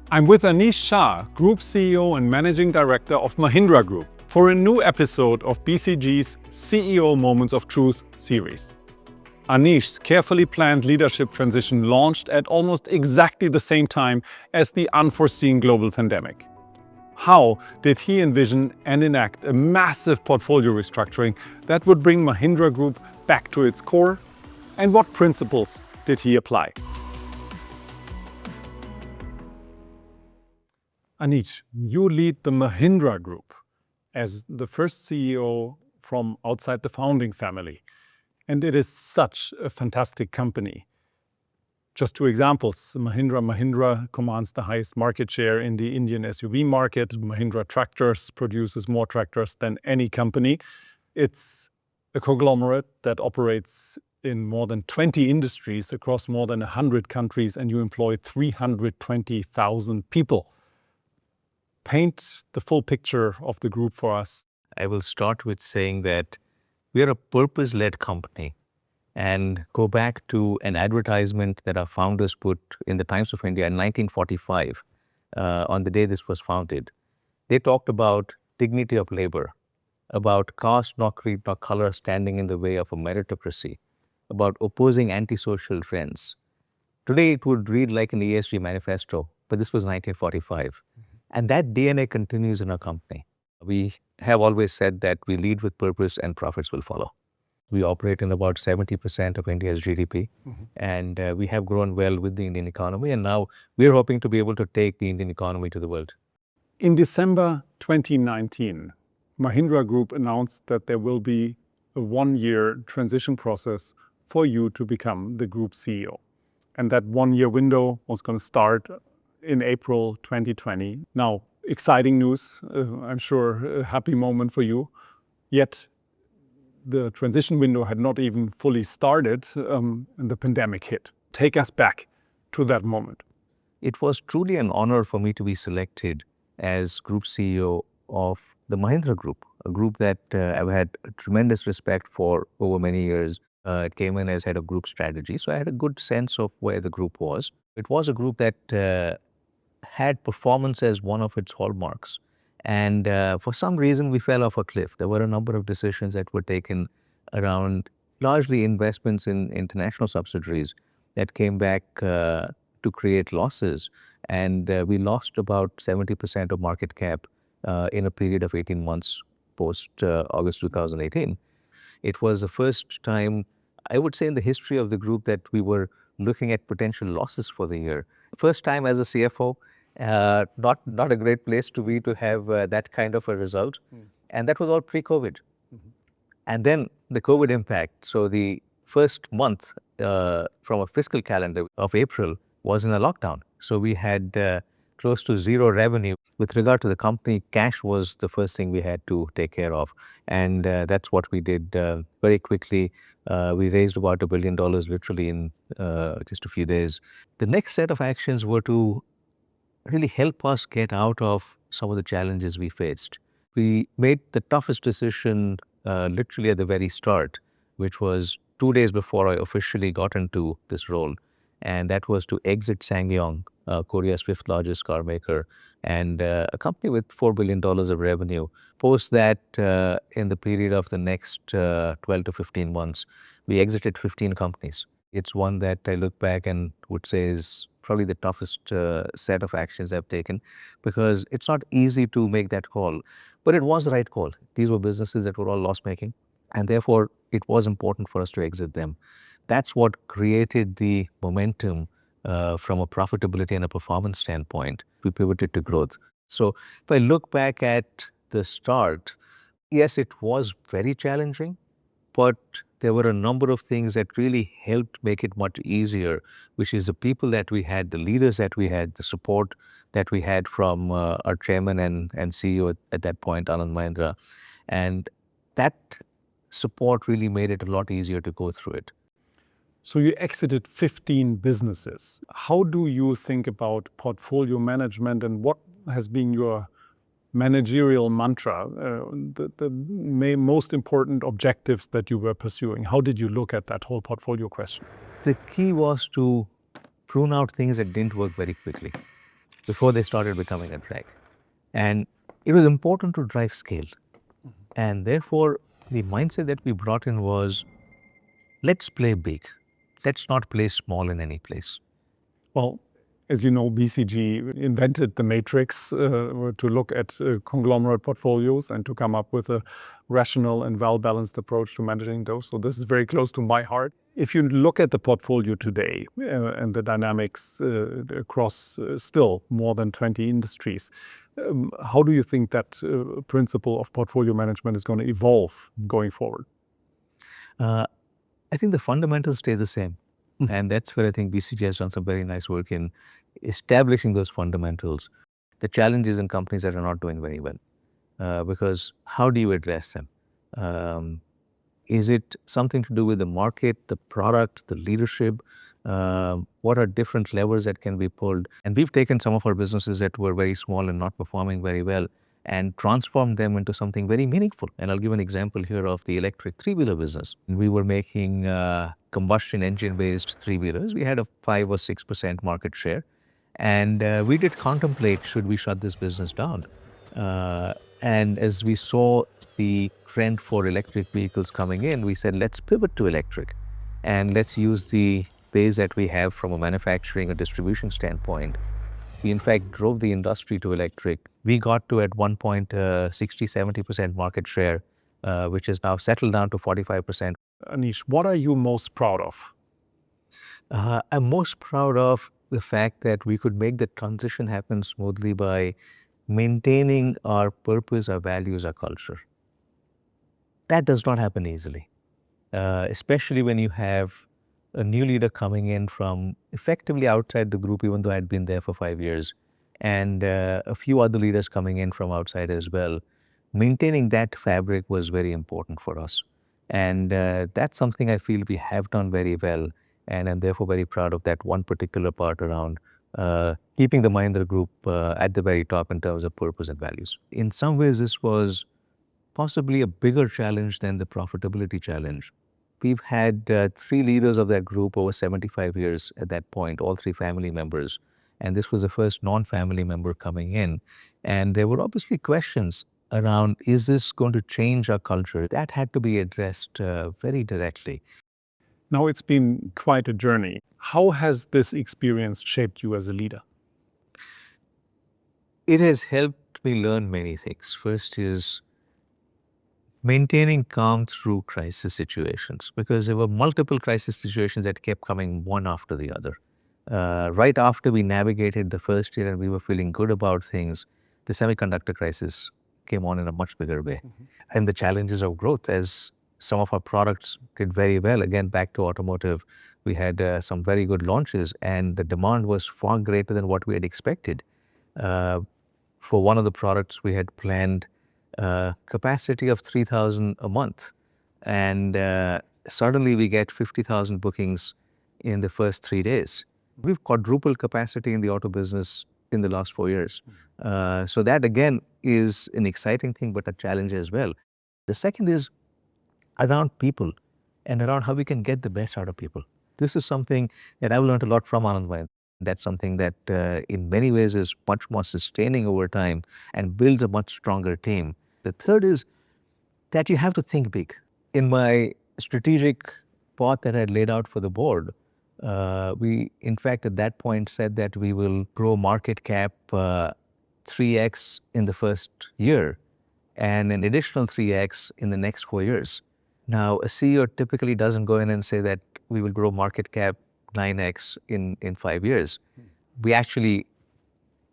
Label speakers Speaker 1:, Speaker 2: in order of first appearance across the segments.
Speaker 1: I'm with Anish Shah, Group CEO and Managing Director of Mahindra Group, for a new episode of BCG's CEO Moments of Truth series. Anish's carefully planned leadership transition launched at almost exactly the same time as the unforeseen global pandemic. How did he envision and enact a massive portfolio restructuring that would bring Mahindra Group back to its core? And what principles did he apply? Anish, you lead the Mahindra Group as the first CEO from outside the founding family. And it is such a fantastic company. Just two examples. Mahindra commands the highest market share in the Indian SUV market. Mahindra Tractors produces more tractors than any company. It's a conglomerate that operates in more than 20 industries across more than 100 countries, and you employ 320,000 people. Paint the full picture of the group for us.
Speaker 2: I will start with saying that we are a purpose-led company, and go back to an advertisement that our founders put in the Times of India in 1945, on the day this was founded. They talked about dignity of labor, about caste, nor creed, nor color standing in the way of a meritocracy, about opposing antisocial trends. Today it would read like an ESG manifesto, but this was 1945. And that DNA continues in our company. We have always said that we lead with purpose and profits will follow. We operate in about 70% of India's GDP, and we have grown well with the Indian economy, and now we're hoping to be able to take the Indian economy to the world.
Speaker 1: In December 2019, Mahindra Group announced that there will be a one-year transition process for you to become the group CEO. And that one-year window was going to start in April 2020. Now, exciting news, I'm sure a happy moment for you. Yet, the transition window had not even fully started, and the pandemic hit. Take us back to that moment.
Speaker 2: It was truly an honor for me to be selected as Group CEO of the Mahindra Group, a group that I've had tremendous respect for over many years. It came in as head of group strategy, so I had a good sense of where the group was. It was a group that had performance as one of its hallmarks. And for some reason, we fell off a cliff. There were a number of decisions that were taken around largely investments in international subsidiaries that came back to create losses. And we lost about 70% of market cap in a period of 18 months post August 2018. It was the first time, I would say, in the history of the group that we were looking at potential losses for the year. First time as a CFO, not a great place to be to have that kind of a result. And that was all pre-COVID. And then the COVID impact. So the first month from a fiscal calendar of April was in a lockdown. So we had close to zero revenue. With regard to the company, cash was the first thing we had to take care of. And that's what we did very quickly. We raised about $1 billion literally in just a few days. The next set of actions were to really help us get out of some of the challenges we faced. We made the toughest decision literally at the very start, which was 2 days before I officially got into this role. And that was to exit SsangYong, Korea's fifth largest car maker, and a company with $4 billion of revenue. Post that, in the period of the next 12 to 15 months, we exited 15 companies. It's one that I look back and would say is probably the toughest set of actions I've taken, because it's not easy to make that call, but it was the right call. These were businesses that were all loss-making, and therefore it was important for us to exit them. That's what created the momentum from a profitability and a performance standpoint. We pivoted to growth. So if I look back at the start, yes, it was very challenging, but there were a number of things that really helped make it much easier, which is the people that we had, the leaders that we had, the support that we had from our chairman and CEO at that point, Anand Mahindra. And that support really made it a lot easier to go through it.
Speaker 1: So you exited 15 businesses. How do you think about portfolio management, and what has been your managerial mantra, the most important objectives that you were pursuing? How did you look at that whole portfolio question?
Speaker 2: The key was to prune out things that didn't work very quickly. before they started becoming a drag. And it was important to drive scale. And therefore, the mindset that we brought in was, let's play big. Let's not play small in any place.
Speaker 1: Well, as you know, BCG invented the matrix to look at conglomerate portfolios and to come up with a rational and well-balanced approach to managing those. So this is very close to my heart. If you look at the portfolio today and the dynamics across still more than 20 industries, how do you think that principle of portfolio management is going to evolve going forward?
Speaker 2: I think the fundamentals stay the same. And that's where I think BCG has done some very nice work in establishing those fundamentals. The challenges in companies that are not doing very well, because how do you address them? Is it something to do with the market, the product, the leadership? What are different levers that can be pulled? And we've taken some of our businesses that were very small and not performing very well and transformed them into something very meaningful. And I'll give an example here of the electric three-wheeler business. We were making combustion engine-based three-wheelers. We had a 5 or 6% market share. And we did contemplate, should we shut this business down? And as we saw the trend for electric vehicles coming in, we said, let's pivot to electric and let's use the base that we have from a manufacturing or distribution standpoint. We in fact drove the industry to electric. We got to at one point 60-70% market share, which has now settled down to 45%.
Speaker 1: Anish, what are you most proud of?
Speaker 2: I'm most proud of the fact that we could make the transition happen smoothly by maintaining our purpose, our values, our culture. That does not happen easily, especially when you have a new leader coming in from effectively outside the group, even though I'd been there for 5 years, and a few other leaders coming in from outside as well. Maintaining that fabric was very important for us. And that's something I feel we have done very well. And I'm therefore very proud of that one particular part around keeping the Mahindra Group at the very top in terms of purpose and values. In some ways, this was possibly a bigger challenge than the profitability challenge. We've had 3 leaders of that group over 75 years at that point, all 3 family members. And this was the first non-family member coming in. And there were obviously questions around, is this going to change our culture? That had to be addressed very directly.
Speaker 1: Now it's been quite a journey. How has this experience shaped you as a leader?
Speaker 2: It has helped me learn many things. First is maintaining calm through crisis situations, because there were multiple crisis situations that kept coming one after the other. Right after we navigated the first year and we were feeling good about things, the semiconductor crisis came on in a much bigger way. And the challenges of growth, as some of our products did very well, again, back to automotive, we had some very good launches and the demand was far greater than what we had expected. For one of the products, we had planned capacity of 3,000 a month. And suddenly we get 50,000 bookings in the first 3 days. We've quadrupled capacity in the auto business in the last 4 years. So that again is an exciting thing, but a challenge as well. The second is around people and around how we can get the best out of people. This is something that I've learned a lot from Anand Mahindra. That's something that in many ways is much more sustaining over time and builds a much stronger team. The third is that you have to think big. In my strategic path that I had laid out for the board, we in fact at that point said that we will grow market cap 3x in the first year and an additional 3x in the next 4 years. Now, a CEO typically doesn't go in and say that we will grow market cap 9x in 5 years. We actually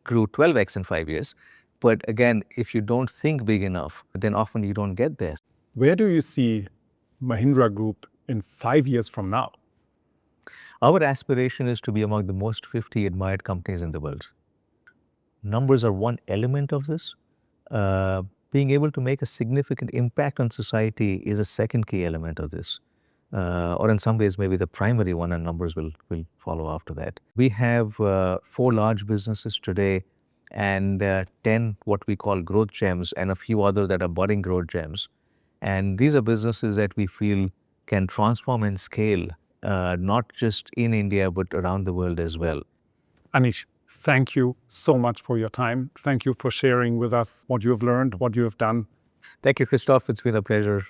Speaker 2: grew 12x in 5 years. But again, if you don't think big enough, then often you don't get there.
Speaker 1: Where do you see Mahindra Group in 5 years from now?
Speaker 2: Our aspiration is to be among the most 50 admired companies in the world. Numbers are one element of this. Being able to make a significant impact on society is a second key element of this. Or in some ways, maybe the primary one, and numbers will follow after that. We have 4 large businesses today and 10 what we call growth gems and a few other that are budding growth gems. And these are businesses that we feel can transform and scale, not just in India, but around the world as well.
Speaker 1: Anish, Thank you so much for your time. Thank you for sharing with us what you have learned, what you have done.
Speaker 2: Thank you, Christoph. It's been a pleasure.